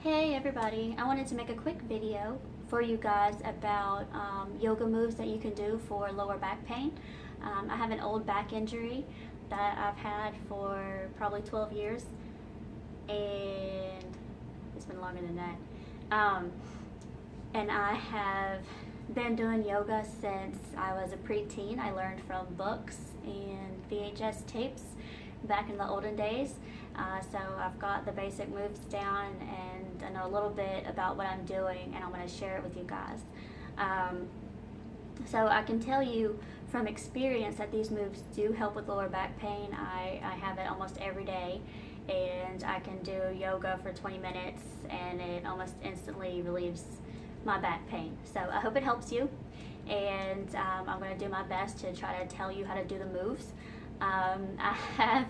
Hey everybody, I wanted to make a quick video for you guys about yoga moves that you can do for lower back pain. I have an old back injury that I've had for probably 12 years, and it's been longer than that. And I have been doing yoga since I was a preteen. I learned from books and VHS tapes back in the olden days. So I've got the basic moves down and I know a little bit about what I'm doing, and I'm going to share it with you guys. So I can tell you from experience that these moves do help with lower back pain. I have it almost every day, and I can do yoga for 20 minutes and it almost instantly relieves my back pain. So I hope it helps you, and I'm going to do my best to try to tell you how to do the moves. I have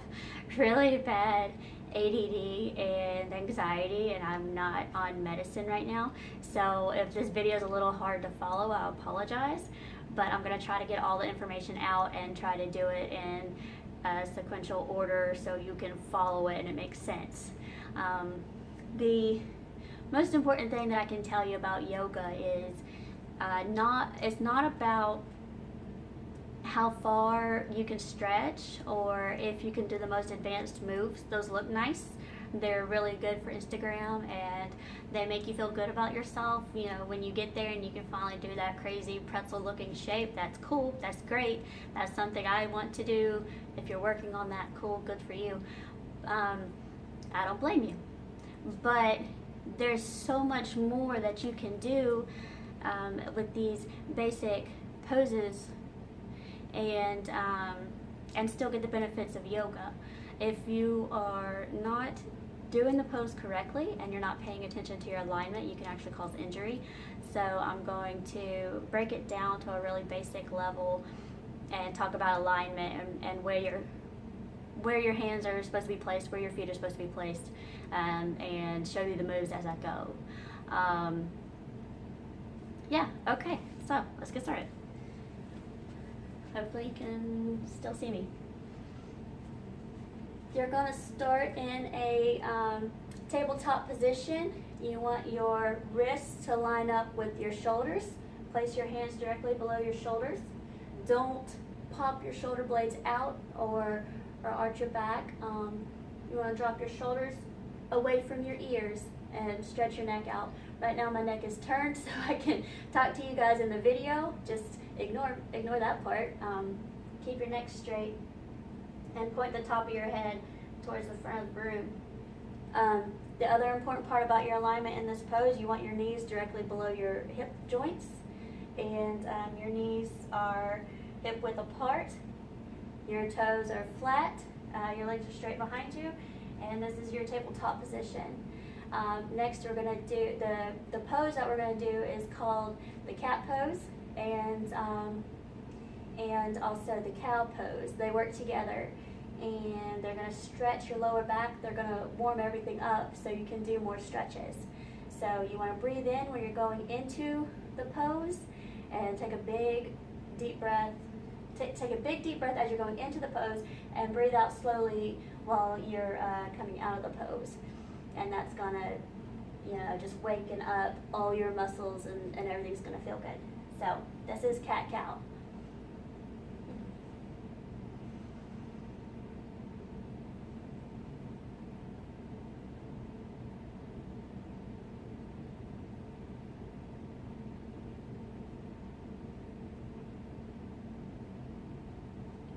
really bad ADD and anxiety, and I'm not on medicine right now. So if this video is a little hard to follow, I apologize. But I'm going to try to get all the information out and try to do it in a sequential order so you can follow it and it makes sense. The most important thing that I can tell you about yoga is it's not about how far you can stretch or if you can do the most advanced moves. Those look nice. They're really good for Instagram and they make you feel good about yourself. You know, when you get there and you can finally do that crazy pretzel looking shape, that's cool, that's great. That's something I want to do. If you're working on that, cool, good for you. I don't blame you. But there's so much more that you can do with these basic poses and still get the benefits of yoga. If you are not doing the pose correctly and you're not paying attention to your alignment, you can actually cause injury. So I'm going to break it down to a really basic level and talk about alignment and where your hands are supposed to be placed, where your feet are supposed to be placed, and show you the moves as I go. Yeah, okay, so let's get started. Hopefully you can still see me. You're going to start in a tabletop position. You want your wrists to line up with your shoulders. Place your hands directly below your shoulders. Don't pop your shoulder blades out or arch your back. You want to drop your shoulders away from your ears and stretch your neck out. Right now my neck is turned so I can talk to you guys in the video. Just ignore that part. Keep your neck straight and point the top of your head towards the front of the room. The other important part about your alignment in this pose, you want your knees directly below your hip joints, and your knees are hip width apart. Your toes are flat. Your legs are straight behind you, and this is your tabletop position. Next, we're going to do the pose that we're going to do is called the cat pose and also the cow pose. They work together, and they're going to stretch your lower back. They're going to warm everything up so you can do more stretches. So you want to breathe in when you're going into the pose, and take a big deep breath. Take a big deep breath as you're going into the pose, and breathe out slowly while you're coming out of the pose. And that's gonna, just waken up all your muscles, and everything's gonna feel good. So this is cat-cow.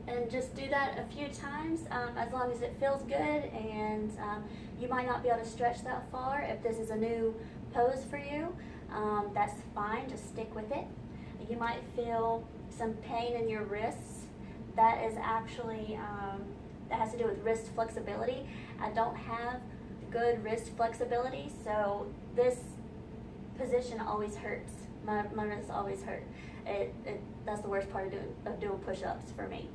And just do that a few times, as long as it feels good, and you might not be able to stretch that far. If this is a new pose for you, that's fine, just stick with it. You might feel some pain in your wrists. That is actually, that has to do with wrist flexibility. I don't have good wrist flexibility, so this position always hurts. My wrists always hurt. That's the worst part of doing push-ups for me.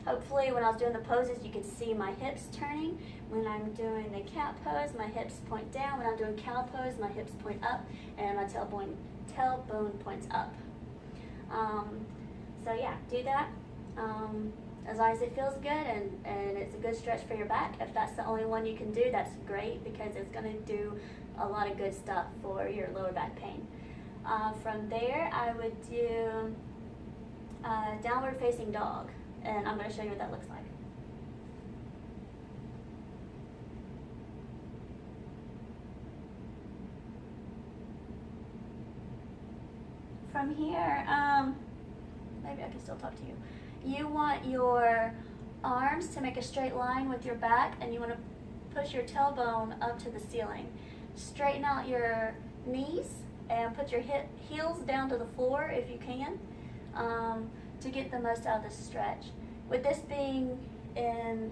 Hopefully when I was doing the poses you could see my hips turning. When I'm doing the cat pose, my hips point down. When I'm doing cow pose, my hips point up and my tailbone points up. So yeah, do that. as long as it feels good and it's a good stretch for your back. If that's the only one you can do, that's great, because it's going to do a lot of good stuff for your lower back pain. From there, I would do downward facing dog, and I'm going to show you what that looks like. From here, maybe I can still talk to you. You want your arms to make a straight line with your back, and you want to push your tailbone up to the ceiling. Straighten out your knees and put your heels down to the floor if you can, to get the most out of this stretch. With this being an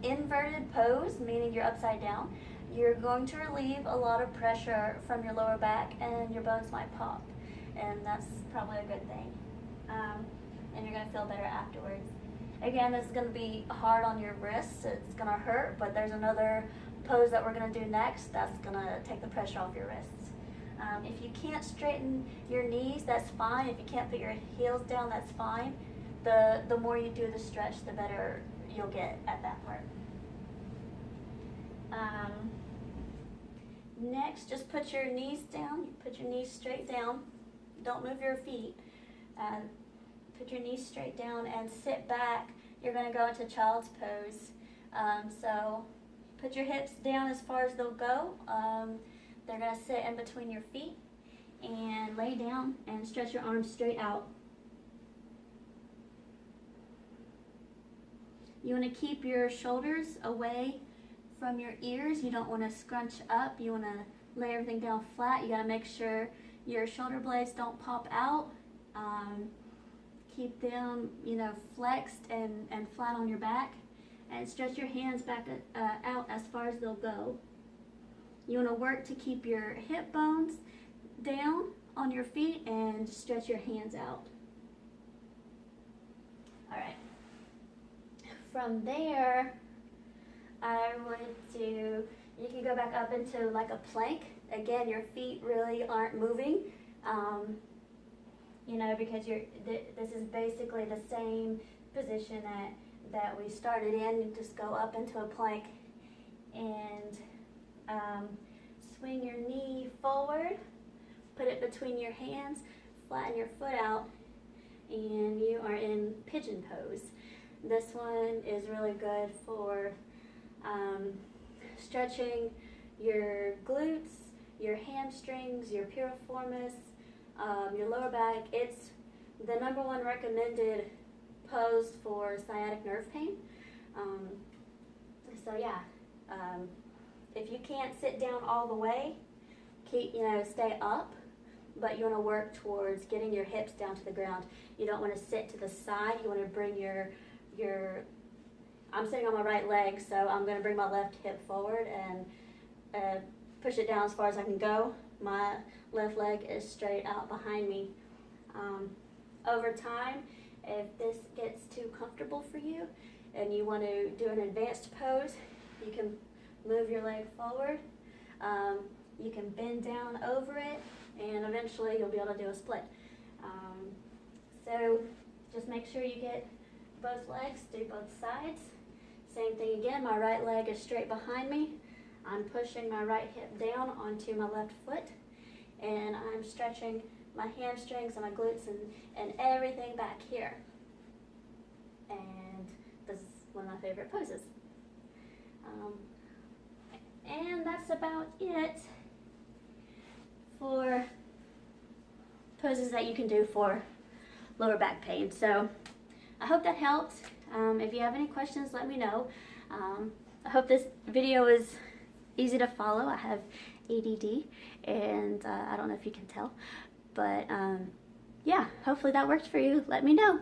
inverted pose, meaning you're upside down, you're going to relieve a lot of pressure from your lower back, and your bones might pop, and that's probably a good thing. And you're going to feel better afterwards. Again, this is going to be hard on your wrists. It's going to hurt, but there's another pose that we're going to do next that's going to take the pressure off your wrists. If you can't straighten your knees, that's fine. If you can't put your heels down, that's fine. The more you do the stretch, the better you'll get at that part. Next, just put your knees down. Put your knees straight down. Don't move your feet. Put your knees straight down and sit back. You're going to go into child's pose. So put your hips down as far as they'll go. They're going to sit in between your feet, and lay down and stretch your arms straight out. You want to keep your shoulders away from your ears. You don't want to scrunch up. You want to lay everything down flat. You got to make sure your shoulder blades don't pop out. Keep them, flexed and flat on your back, and stretch your hands back out as far as they'll go. You want to work to keep your hip bones down on your feet and stretch your hands out. All right. From there, I would do, you can go back up into like a plank. Again, your feet really aren't moving, because this is basically the same position that we started in. You just go up into a plank and swing your knee forward, put it between your hands, flatten your foot out, and you are in pigeon pose. This one is really good for stretching your glutes, your hamstrings, your piriformis, your lower back. It's the #1 recommended pose for sciatic nerve pain. If you can't sit down all the way, stay up, but you want to work towards getting your hips down to the ground. You don't want to sit to the side. You want to bring I'm sitting on my right leg, so I'm going to bring my left hip forward and push it down as far as I can go. My left leg is straight out behind me. Over time, if this gets too comfortable for you and you want to do an advanced pose, you can move your leg forward. You can bend down over it, and eventually you'll be able to do a split. So just make sure you get both legs, do both sides. Same thing again, my right leg is straight behind me. I'm pushing my right hip down onto my left foot, and I'm stretching my hamstrings and my glutes and everything back here. And this is one of my favorite poses. And that's about it for poses that you can do for lower back pain. So I hope that helped. If you have any questions, let me know. I hope this video is easy to follow. I have ADD, and I don't know if you can tell, but yeah, hopefully that worked for you. Let me know.